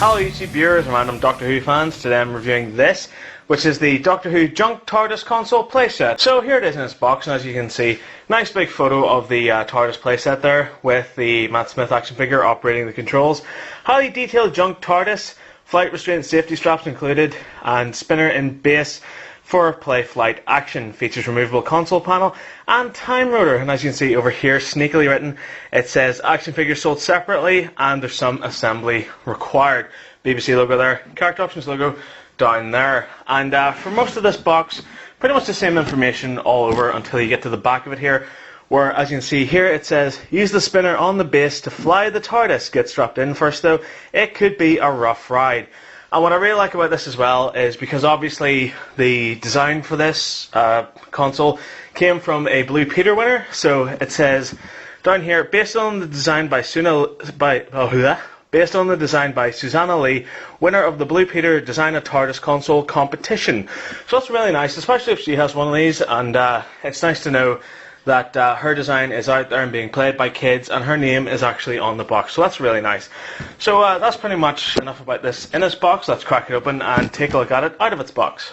Hello YouTube viewers and random Doctor Who fans. Today I'm reviewing this, which is the Doctor Who Junk Tardis console playset. So here it is in its box, and as you can see, nice big photo of the Tardis playset there with the Matt Smith action figure operating the controls. Highly detailed junk Tardis, flight restraint safety straps included, and spinner in base for play flight action. Features removable console panel and time rotor, and as you can see over here, sneakily written, it says action figures sold separately and there's some assembly required. BBC logo there, character options logo down there, and for most of this box, pretty much the same information all over until you get to the back of it here, where as you can see here it says use the spinner on the base to fly the TARDIS. Get strapped in first though, it could be a rough ride. And what I really like about this as well is because obviously the design for this console came from a Blue Peter winner. So it says down here, based on the design by Susanna Lee, winner of the Blue Peter Design a TARDIS console competition. So that's really nice, especially if she has one of these, and it's nice to know that her design is out there and being played by kids, and her name is actually on the box, so that's really nice. So that's pretty much enough about this in its box. Let's crack it open and take a look at it out of its box.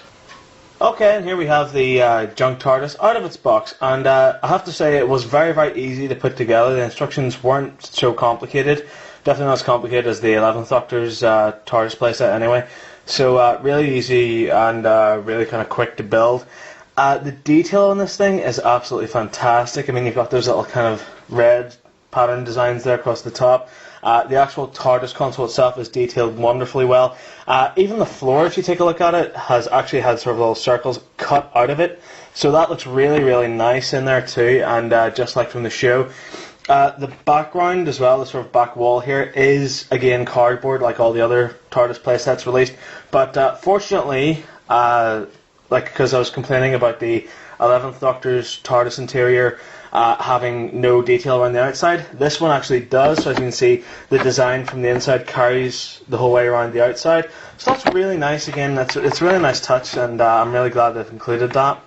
Okay, and here we have the junk TARDIS out of its box, and I have to say it was very, very easy to put together. The instructions weren't so complicated, definitely not as complicated as the 11th Doctor's TARDIS playset anyway, so really easy and really kind of quick to build. The detail on this thing is absolutely fantastic. I mean, you've got those little kind of red pattern designs there across the top. The actual TARDIS console itself is detailed wonderfully well. Even the floor, if you take a look at it, has actually had sort of little circles cut out of it. So that looks really, really nice in there too, and just like from the show. The background as well, the sort of back wall here, is again cardboard like all the other TARDIS playsets released. But fortunately, because I was complaining about the 11th Doctor's TARDIS interior having no detail around the outside, this one actually does. So as you can see, the design from the inside carries the whole way around the outside. So that's really nice. Again, it's a really nice touch, and I'm really glad they've included that.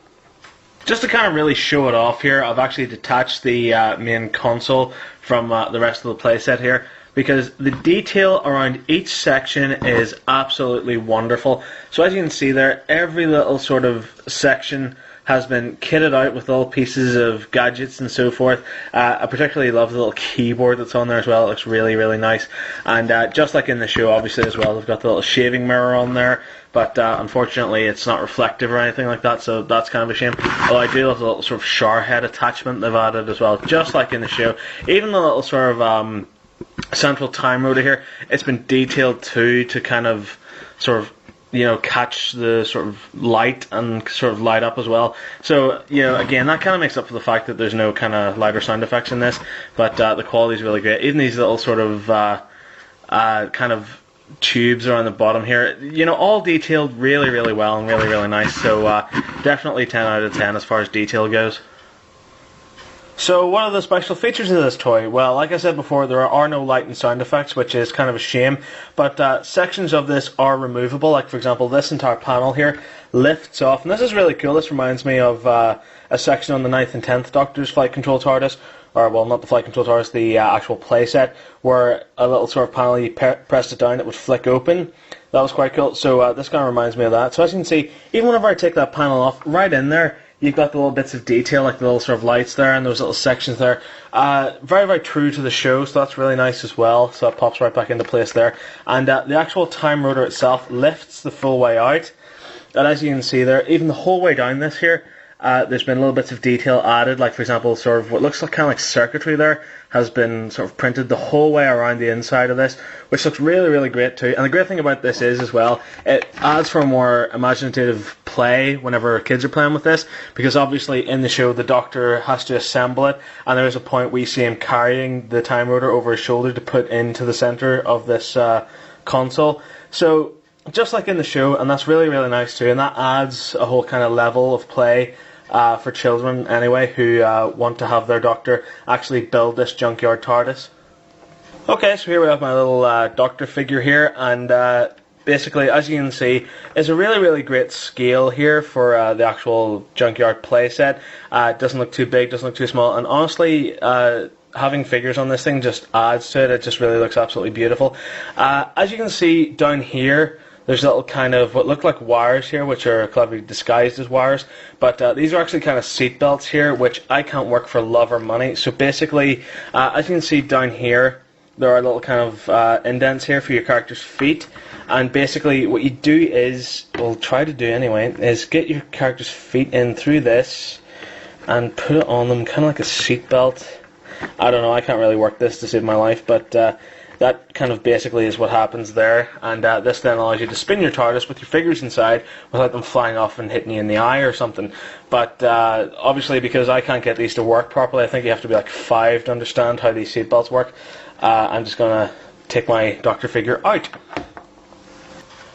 Just to kind of really show it off here, I've actually detached the main console from the rest of the playset here, because the detail around each section is absolutely wonderful. So as you can see there, every little sort of section has been kitted out with little pieces of gadgets and so forth. I particularly love the little keyboard that's on there as well. It looks really, really nice. And just like in the show, obviously, as well, they've got the little shaving mirror on there, but unfortunately it's not reflective or anything like that, so that's kind of a shame. Although I do love the little sort of shower head attachment they've added as well, just like in the show. Even the little sort of central time rotor here, it's been detailed too, to kind of sort of, you know, catch the sort of light and sort of light up as well. So, you know, again, that kind of makes up for the fact that there's no kind of light or sound effects in this, but the quality is really great. Even these little sort of kind of tubes around the bottom here, you know, all detailed really, really well and really, really nice. So definitely 10 out of 10 as far as detail goes. So what are the special features of this toy? Well, like I said before, there are no light and sound effects, which is kind of a shame, but sections of this are removable. Like, for example, this entire panel here lifts off, and this is really cool. This reminds me of a section on the 9th and 10th Doctor's Flight Control TARDIS, or, well, not the Flight Control TARDIS, the actual playset, where a little sort of panel, you pressed it down, it would flick open. That was quite cool. So this kind of reminds me of that. So as you can see, even whenever I take that panel off, right in there, you've got the little bits of detail, like the little sort of lights there and those little sections there. Very, very true to the show, so that's really nice as well. So that pops right back into place there. And the actual time rotor itself lifts the full way out. And as you can see there, even the whole way down this here, there's been little bits of detail added, like for example, sort of what looks like kind of like circuitry there has been sort of printed the whole way around the inside of this, which looks really, really great too. And the great thing about this is as well, it adds for a more imaginative play whenever kids are playing with this, because obviously in the show the Doctor has to assemble it, and there is a point we see him carrying the time rotor over his shoulder to put into the center of this console. So just like in the show, and that's really, really nice too, and that adds a whole kind of level of play for children anyway, who want to have their Doctor actually build this junkyard TARDIS. Okay, so here we have my little Doctor figure here, and basically, as you can see, it's a really, really great scale here for the actual junkyard playset. It doesn't look too big, doesn't look too small, and honestly, having figures on this thing just adds to it. It just really looks absolutely beautiful. As you can see down here, there's little kind of what look like wires here, which are cleverly disguised as wires. But these are actually kind of seat belts here, which I can't work for love or money. So basically, as you can see down here, there are little kind of indents here for your character's feet. And basically what you do is, we'll try to do anyway, is get your character's feet in through this and put it on them, kind of like a seat belt. I don't know, I can't really work this to save my life, but that kind of basically is what happens there. And this then allows you to spin your TARDIS with your figures inside without them flying off and hitting you in the eye or something. But obviously, because I can't get these to work properly, I think you have to be like 5 to understand how these seat belts work. I'm just going to take my Doctor figure out.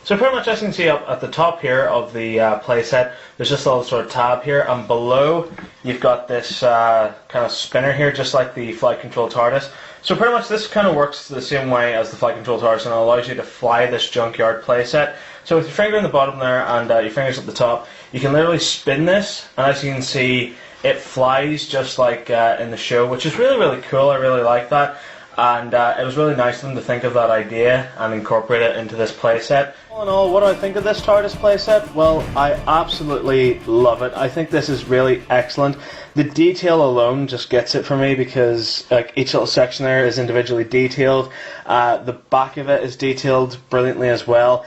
So pretty much as you can see up at the top here of the playset, there's just a little sort of tab here, and below you've got this kind of spinner here, just like the flight control TARDIS. So pretty much this kind of works the same way as the flight control TARDIS, and it allows you to fly this junkyard playset. So with your finger in the bottom there and your fingers at the top, you can literally spin this, and as you can see, it flies just like in the show, which is really, really cool. I really like that. And it was really nice of them to think of that idea and incorporate it into this playset. All in all, what do I think of this TARDIS playset? Well, I absolutely love it. I think this is really excellent. The detail alone just gets it for me, because like each little section there is individually detailed. The back of it is detailed brilliantly as well.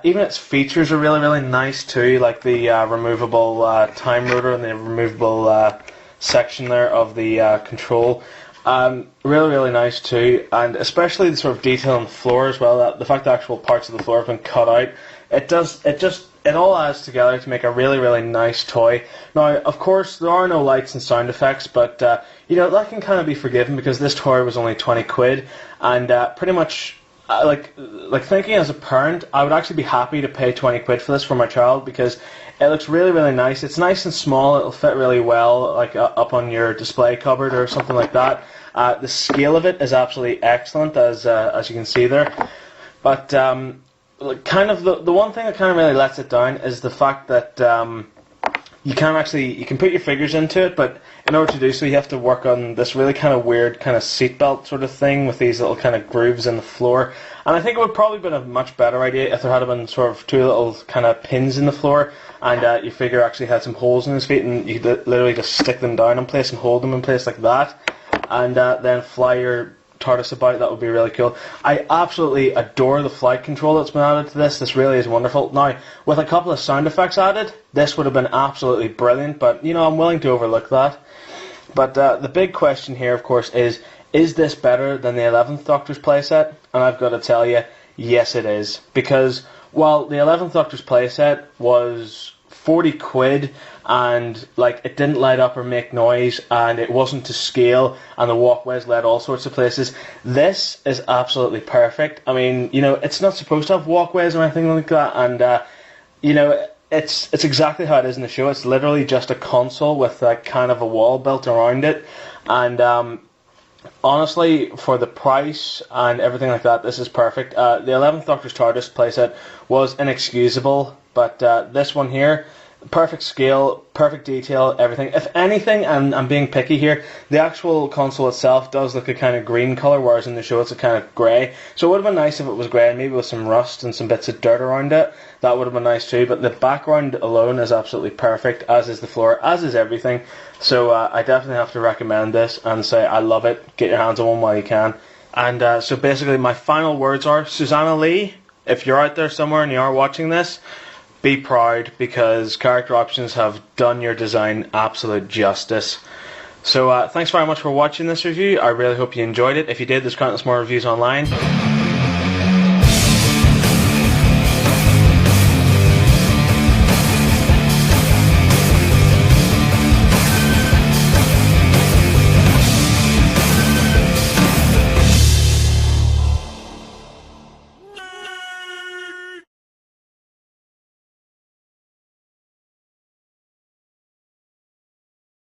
Even its features are really, really nice too, like the removable time rotor and the removable section there of the control. Really, really nice too, and especially the sort of detail on the floor as well. The fact that actual parts of the floor have been cut out, it all adds together to make a really, really nice toy. Now, of course, there are no lights and sound effects, but you know, that can kind of be forgiven because this toy was only 20 quid, and pretty much. Like thinking as a parent, I would actually be happy to pay 20 quid for this for my child, because it looks really, really nice. It's nice and small. It'll fit really well, like up on your display cupboard or something like that. The scale of it is absolutely excellent, as you can see there. But kind of the one thing that kind of really lets it down is the fact that you can put your figures into it, but in order to do so, you have to work on this really kind of weird kind of seatbelt sort of thing with these little kind of grooves in the floor. And I think it would probably have been a much better idea if there had been sort of 2 little kind of pins in the floor, and your figure actually had some holes in his feet, and you could literally just stick them down in place and hold them in place like that, and then fly your TARDIS about. That would be really cool. I absolutely adore the flight control that's been added to this. This really is wonderful. Now, with a couple of sound effects added, this would have been absolutely brilliant, but you know, I'm willing to overlook that. But the big question here, of course, is this better than the 11th Doctor's playset? And I've got to tell you, yes it is. Because while the 11th Doctor's playset was 40 quid, and like it didn't light up or make noise, and it wasn't to scale, and the walkways led all sorts of places, this is absolutely perfect. I mean, you know, it's not supposed to have walkways or anything like that, and you know, it's exactly how it is in the show. It's literally just a console with kind of a wall built around it, and honestly, for the price and everything like that, this is perfect. The 11th Doctor's TARDIS playset was inexcusable, but this one here, perfect scale, perfect detail, everything. If anything, and I'm being picky here, the actual console itself does look a kind of green colour, whereas in the show it's a kind of grey. So it would have been nice if it was grey, maybe with some rust and some bits of dirt around it. That would have been nice too, but the background alone is absolutely perfect, as is the floor, as is everything. So I definitely have to recommend this and say I love it. Get your hands on one while you can. And so basically my final words are, Susanna Lee, if you're out there somewhere and you are watching this, be proud, because Character Options have done your design absolute justice. So thanks very much for watching this review. I really hope you enjoyed it. If you did, there's countless more reviews online.